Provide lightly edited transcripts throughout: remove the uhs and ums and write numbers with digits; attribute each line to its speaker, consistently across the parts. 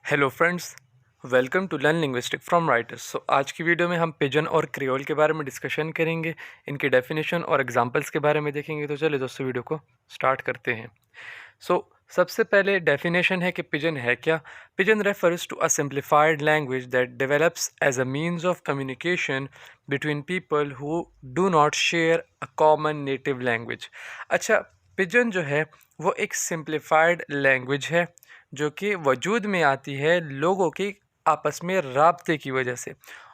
Speaker 1: Hello friends, welcome to learn linguistic from writers. आज की video में हम पिजन और क्रियोल के बारे में डिस्कशन करेंगे, इनकी डेफिनेशन और एग्जांपल्स के बारे में देखेंगे। तो चलिए दोस्तों वीडियो को स्टार्ट करते हैं। सबसे पहले डेफिनेशन है कि पिजन है क्या। Pidgin refers to a simplified language that develops as a means of communication between people who do not share a common native language. अच्छा, पिजन जो है वो एक सिंप्लीफाइड लैंग्वेज है जो कि वजूद में आती है लोगों की आपस में राब्ते की वजह से,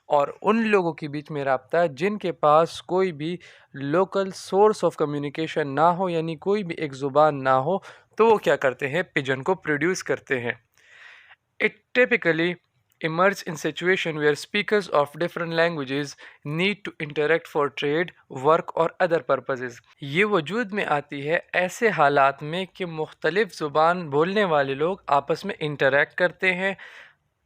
Speaker 1: और उन लोगों के बीच में राब्ता जिनके पास कोई भी लोकल सोर्स ऑफ कम्युनिकेशन ना हो, यानी कोई भी एक ज़ुबान ना हो, तो वो क्या करते हैं, पिजन को प्रोड्यूस करते हैं। It typically emerge in situation where speakers of different languages need to interact for trade, work और other purposes। ये वजूद में आती है ऐसे हालात में कि मुख्तलिफ ज़ुबान बोलने वाले लोग आपस में इंटरेक्ट करते हैं।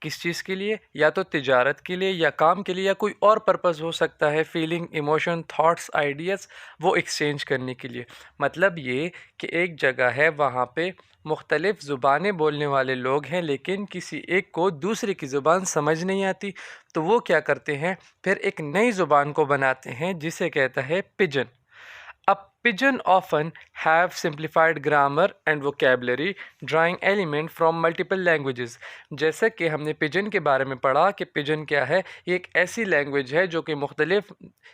Speaker 1: किस चीज़ के लिए? या तो तिजारत के लिए, या काम के लिए, या कोई और पर्पज़ हो सकता है, फीलिंग, इमोशन, थॉट्स, आइडियाज़ वो एक्सचेंज करने के लिए। मतलब ये कि एक जगह है, वहाँ पे मुख्तलिफ़ ज़ुबानें बोलने वाले लोग हैं, लेकिन किसी एक को दूसरे की ज़ुबान समझ नहीं आती, तो वो क्या करते हैं, फिर एक नई ज़ुबान को बनाते हैं जिसे कहता है pigeon. A pigeon often have simplified grammar and vocabulary, drawing element from multiple languages। जैसे कि हमने पिजन के बारे में पढ़ा कि पिजन क्या है, ये एक ऐसी लैंग्वेज है जो कि मुख्तलिफ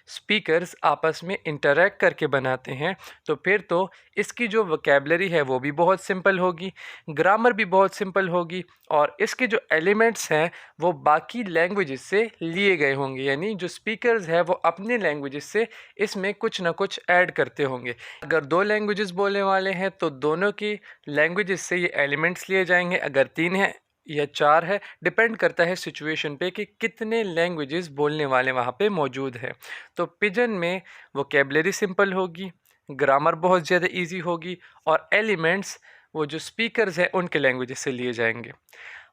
Speaker 1: स्पीकर्स आपस में इंटरेक्ट करके बनाते हैं। तो फिर तो इसकी जो वोकेबलरी है वो भी बहुत सिंपल होगी, ग्रामर भी बहुत सिंपल होगी, और इसके जो एलिमेंट्स हैं वो बाकी लैंग्वेजेस से लिए गए होंगे, यानी जो स्पीकर्स हैं वो अपने लैंग्वेजेस से इसमें कुछ ना कुछ ऐड करते होंगे। अगर दो लैंग्वेजेस बोलने वाले हैं तो दोनों की लैंग्वेजेस से ये एलिमेंट्स लिए जाएंगे। अगर तीन है या चार है, डिपेंड करता है सिचुएशन पे कि कितने लैंग्वेजेस बोलने वाले वहाँ पे मौजूद है। तो पिजन में वोकेबलरी सिंपल होगी, ग्रामर बहुत ज़्यादा इजी होगी, और एलिमेंट्स वो जो स्पीकर्स हैं उनके लैंग्वेजेस से लिए जाएंगे।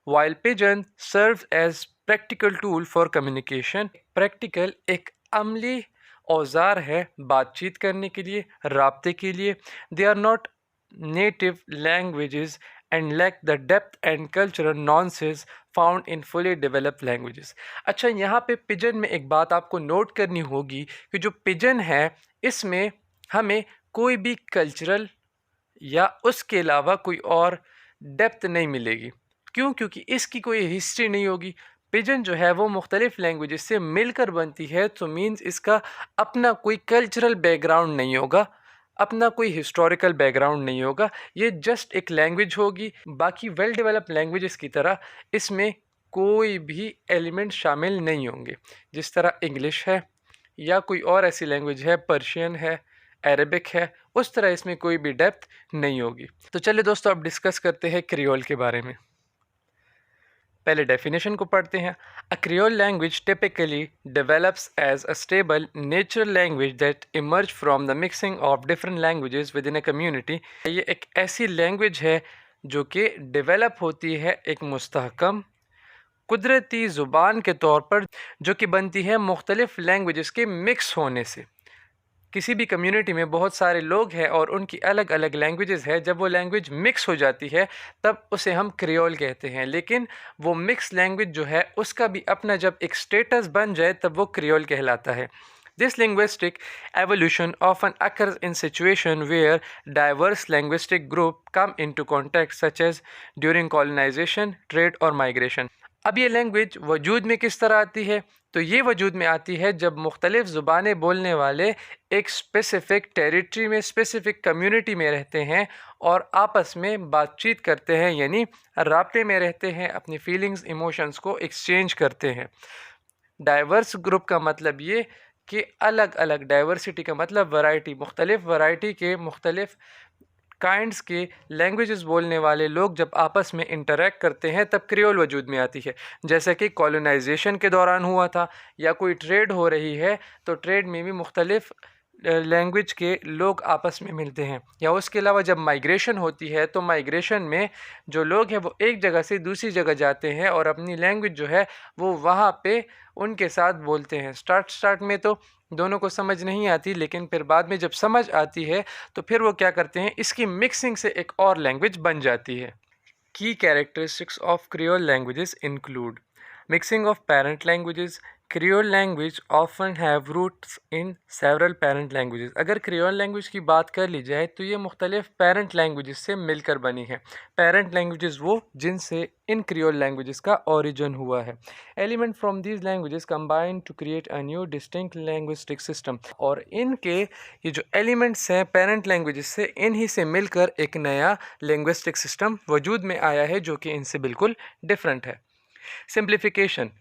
Speaker 1: While pigeon serves as practical tool for communication, practical एक अमली औजार है बातचीत करने के लिए, राब्ते के लिए। They are not native languages and lack the depth and cultural nuances found in fully developed languages. अच्छा, यहाँ पे पिजन में एक बात आपको नोट करनी होगी कि जो पिजन है इसमें हमें कोई भी कल्चरल या उसके अलावा कोई और डेप्थ नहीं मिलेगी। क्यों? क्योंकि इसकी कोई हिस्ट्री नहीं होगी। पिजन जो है वो मुख्तलिफ लैंग्वेजेस से मिलकर बनती है, तो मीन्स इसका अपना कोई कल्चरल बैकग्राउंड नहीं होगा, अपना कोई हिस्टोरिकल बैकग्राउंड नहीं होगा। ये जस्ट एक लैंग्वेज होगी। बाकी वेल डेवलप्ड लैंग्वेजेस की तरह इसमें कोई भी एलिमेंट शामिल नहीं होंगे। जिस तरह इंग्लिश है या कोई और ऐसी लैंग्वेज है, पर्शियन है, अरेबिक है, उस तरह इसमें कोई भी डेप्थ नहीं होगी। तो चलिए दोस्तों अब डिस्कस करते हैं क्रियोल के बारे में। पहले डेफिनेशन को पढ़ते हैं। A creole language typically develops as a stable natural language that emerge from the mixing of different languages within a community. ये एक ऐसी लैंग्वेज है जो कि डेवलप होती है एक मुस्तहकम कुदरती ज़ुबान के तौर पर, जो कि बनती है मुख्तलिफ लैंग्वेजेस के मिक्स होने से। किसी भी कम्युनिटी में बहुत सारे लोग हैं और उनकी अलग अलग लैंग्वेजेस है, जब वो लैंग्वेज मिक्स हो जाती है तब उसे हम क्रियोल कहते हैं। लेकिन वो मिक्स लैंग्वेज जो है उसका भी अपना जब एक स्टेटस बन जाए तब वो क्रियोल कहलाता है। This linguistic evolution often occurs in situations where diverse linguistic groups come into contact, such as during colonization, trade और migration। अब ये लैंग्वेज वजूद में किस तरह आती है? तो ये वजूद में आती है जब मुख्तलिफ ज़ुबानें बोलने वाले एक स्पेसिफ़िक टेरिटरी में, स्पेसिफ़िक कम्युनिटी में रहते हैं और आपस में बातचीत करते हैं, यानी राब्ते में रहते हैं, अपनी फीलिंग्स, इमोशंस को एक्सचेंज करते हैं। डाइवर्स ग्रुप का मतलब ये कि अलग अलग, डाइवर्सिटी का मतलब वैरायटी, मुख्तलिफ वैरायटी के मुख्तलिफ काइंड्स के लैंग्वेजेस बोलने वाले लोग जब आपस में इंटरेक्ट करते हैं तब क्रियोल वजूद में आती है। जैसे कि कॉलोनाइजेशन के दौरान हुआ था, या कोई ट्रेड हो रही है तो ट्रेड में भी मुख्तलिफ लैंग्वेज के लोग आपस में मिलते हैं। या उसके अलावा जब माइग्रेशन होती है तो माइग्रेशन में जो लोग हैं वो एक जगह से दूसरी जगह जाते हैं और अपनी लैंग्वेज जो है वो वहाँ पे उनके साथ बोलते हैं। स्टार्ट में तो दोनों को समझ नहीं आती, लेकिन फिर बाद में जब समझ आती है तो फिर वो क्या करते हैं, इसकी मिक्सिंग से एक और लैंग्वेज बन जाती है। Key characteristics of Creole languages include mixing of parent languages. Creole language often have roots in several parent languages. अगर Creole language की बात कर ली जाए तो ये मुख्तलिफ parent languages से मिलकर बनी है. Parent languages वो जिनसे इन Creole languages का origin हुआ है. Element from these languages combine to create a new distinct linguistic system. और इनके ये जो elements हैं parent languages से इन्हीं से मिलकर एक नया linguistic system वजूद में आया है जो कि इनसे बिल्कुल different है. Simplification.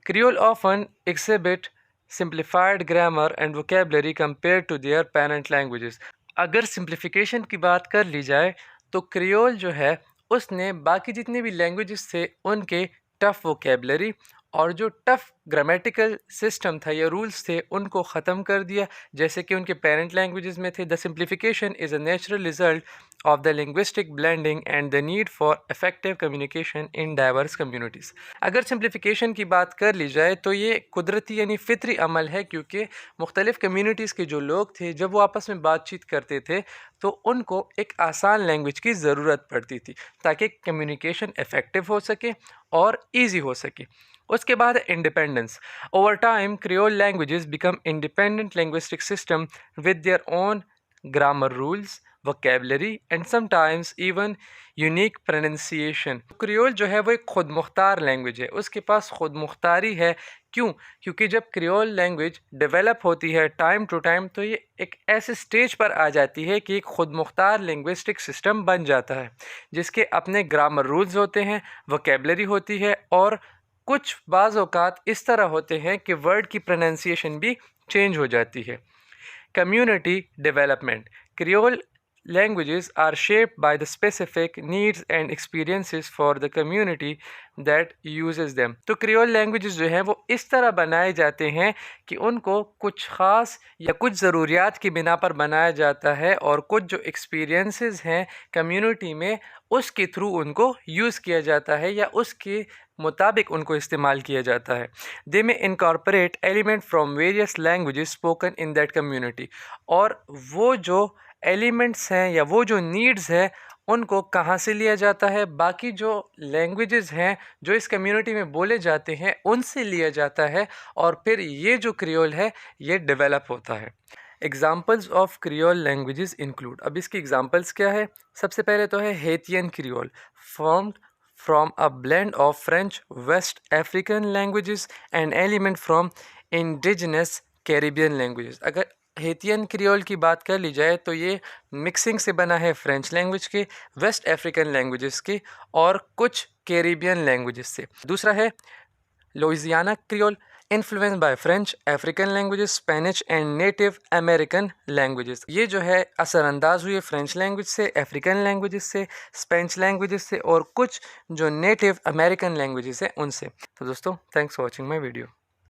Speaker 1: Creole often exhibit simplified grammar and vocabulary compared to their parent languages. अगर simplification की बात कर ली जाए तो क्रियोल जो है उसने बाकी जितने भी लैंग्वेजेस थे उनके टफ वोकेबलरी और जो टफ ग्रामेटिकल सिस्टम था या रूल्स थे उनको ख़त्म कर दिया जैसे कि उनके पेरेंट लैंग्वेजेस में थे. The simplification is a natural result of the linguistic blending and the need for effective communication in diverse communities. अगर सिंप्लीफिकेशन की बात कर ली जाए तो ये कुदरती यानी फितरी अमल है क्योंकि मुख्तलिफ़ कम्युनिटीज़ के जो लोग थे जब वो आपस में बातचीत करते थे तो उनको एक आसान लैंग्वेज की ज़रूरत पड़ती थी ताकि कम्युनिकेशन इफ़ेक्टिव हो सके और ईजी हो सके. उसके बाद independence. Over time creole languages become independent linguistic system with their own grammar rules, vocabulary and sometimes even unique pronunciation. Creole जो है वो एक खुद मुख्तार लैंग्वेज है, उसके पास खुद मुख्तारी है. क्यों? क्योंकि जब क्रियोल लैंग्वेज डेवलप होती है टाइम टू टाइम तो ये एक ऐसे स्टेज पर आ जाती है कि एक खुद मुख्तार लिंग्विस्टिक सिस्टम बन जाता है जिसके अपने ग्रामर रूल्स होते हैं, वोकेबलरी होती है और कुछ बाज़ औक़ात इस तरह होते हैं कि वर्ड की प्रोनाउंसिएशन भी चेंज हो जाती है. Community development. Creole languages are shaped by the specific needs and experiences for the community that uses them. तो क्रियोल लैंग्वेजेस जो हैं वो इस तरह बनाए जाते हैं कि उनको कुछ ख़ास या कुछ ज़रूरियात की बिना पर बनाया जाता है और कुछ जो एक्सपीरियंसेस हैं कम्युनिटी में उसके थ्रू उनको यूज़ किया जाता है या उसके मुताबिक उनको इस्तेमाल किया जाता है. दे में incorporate element from various languages spoken in that community. और वो जो एलिमेंट्स हैं या वो जो नीड्स है उनको कहाँ से लिया जाता है, बाकी जो लैंग्वेजेस हैं जो इस कम्युनिटी में बोले जाते हैं उनसे लिया जाता है और फिर ये जो क्रियोल है ये डेवलप होता है. Examples of creole languages include. अब इसकी एग्जाम्पल्स क्या है? सबसे पहले तो है Haitian creole, formed from a blend of French, West African languages and element from indigenous Caribbean languages. अगर हेतियन क्रियोल की बात कर ली जाए तो ये मिक्सिंग से बना है फ्रेंच लैंग्वेज के, वेस्ट अफ्रीकन लैंग्वेजेस के और कुछ कैरिबियन लैंग्वेजेस से. दूसरा है Louisiana creole, influence by French, African languages, Spanish and native American languages. ये जो है असरअंदाज हुए फ्रेंच लैंग्वेज से, अफ्रीकन लैंग्वेजेस से, स्पेनिश लैंग्वेजेस से और कुछ जो नेटिव अमेरिकन लैंग्वेजेस हैं उनसे. तो दोस्तों thanks for watching my video.